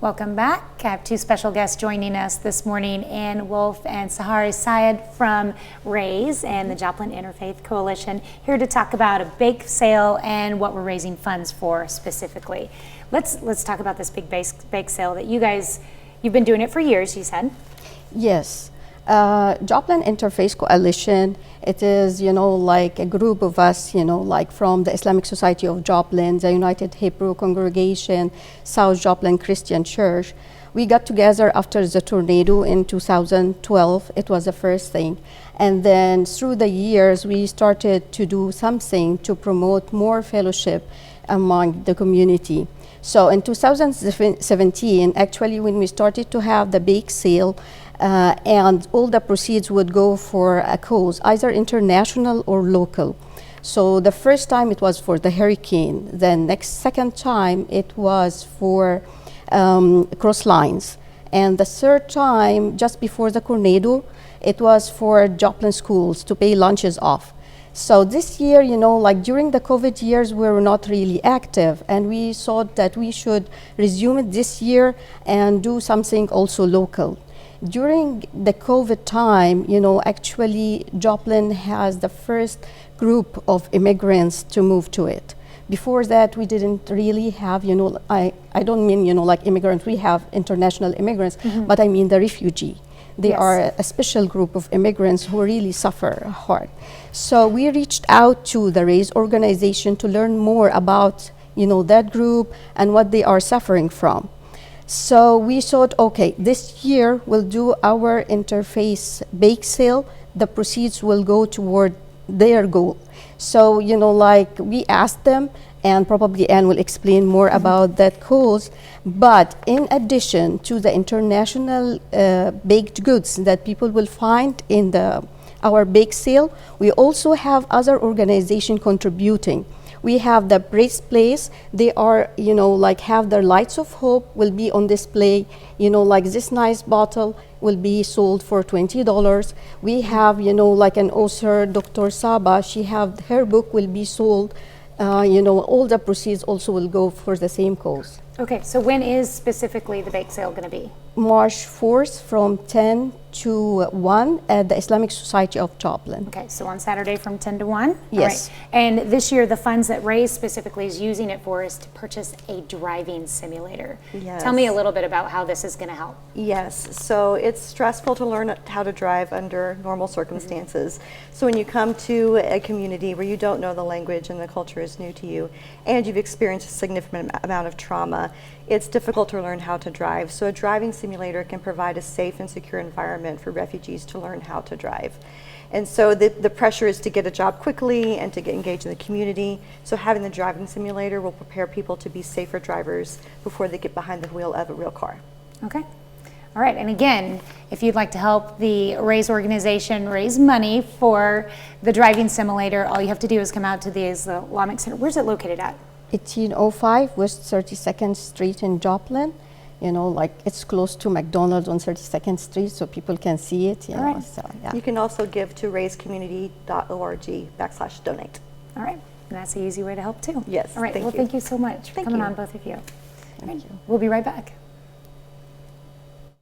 Welcome back. I have two special guests joining us this morning, Ann Wolf and Sahari Syed from RAISE and the Joplin Interfaith Coalition, here to talk about a bake sale and what we're raising funds for specifically. Let's talk about this big bake sale that you've been doing it for years, you said. Yes. Joplin Interfaith Coalition, it is, like a group of us, like from the Islamic Society of Joplin, the United Hebrew Congregation, South Joplin Christian Church. We got together after the tornado in 2012. It was the first thing. And then through the years, we started to do something to promote more fellowship among the community. So in 2017, actually, when we started to have the bake sale, and all the proceeds would go for a cause, either international or local. So the first time it was for the hurricane. Then second time it was for cross lines. And the third time, just before the tornado, it was for Joplin schools to pay lunches off. So this year, like during the COVID years, we were not really active, and we thought that we should resume it this year and do something also local. During the COVID time, actually Joplin has the first group of immigrants to move to it. Before that, we didn't really have, I don't mean, like immigrants, we have international immigrants, but I mean the refugee. They Yes. are a special group of immigrants who really suffer hard. So we reached out to the RAISE organization to learn more about, that group and what they are suffering from. So we thought, okay, this year we'll do our interfaith bake sale. The proceeds will go toward their goal. So, like we asked them, and probably Anne will explain more about that cause. But in addition to the international baked goods that people will find in our bake sale, we also have other organizations contributing. We have the Praise Place. They are, like have their Lights of Hope will be on display. Like this nice bottle will be sold for $20. We have, like an author, Dr. Saba, her book will be sold. All the proceeds also will go for the same cause. Okay, so when is specifically the bake sale going to be? March 4th from 10 to 1 at the Islamic Society of Joplin. Okay, so on Saturday from 10 to 1? Yes. All right. And this year, the funds that RAISE specifically is using it for is to purchase a driving simulator. Yes. Tell me a little bit about how this is going to help. Yes, so it's stressful to learn how to drive under normal circumstances. So when you come to a community where you don't know the language and the culture is new to you, and you've experienced a significant amount of trauma, it's difficult to learn how to drive. So a driving simulator can provide a safe and secure environment for refugees to learn how to drive. And so the pressure is to get a job quickly and to get engaged in the community. So having the driving simulator will prepare people to be safer drivers before they get behind the wheel of a real car. Okay. All right, and again, if you'd like to help the RAISE organization raise money for the driving simulator, all you have to do is come out to the Islamic Center. Where's it located at? 1805 West 32nd Street in Joplin. Like it's close to McDonald's on 32nd Street, so people can see it. All right. So, yeah. You can also give to raisecommunity.org/donate. All right, and that's the easy way to help too. Yes, All right, thank well, you. thank you so much for Thank coming you. on, both of you. Thank you. We'll be right back.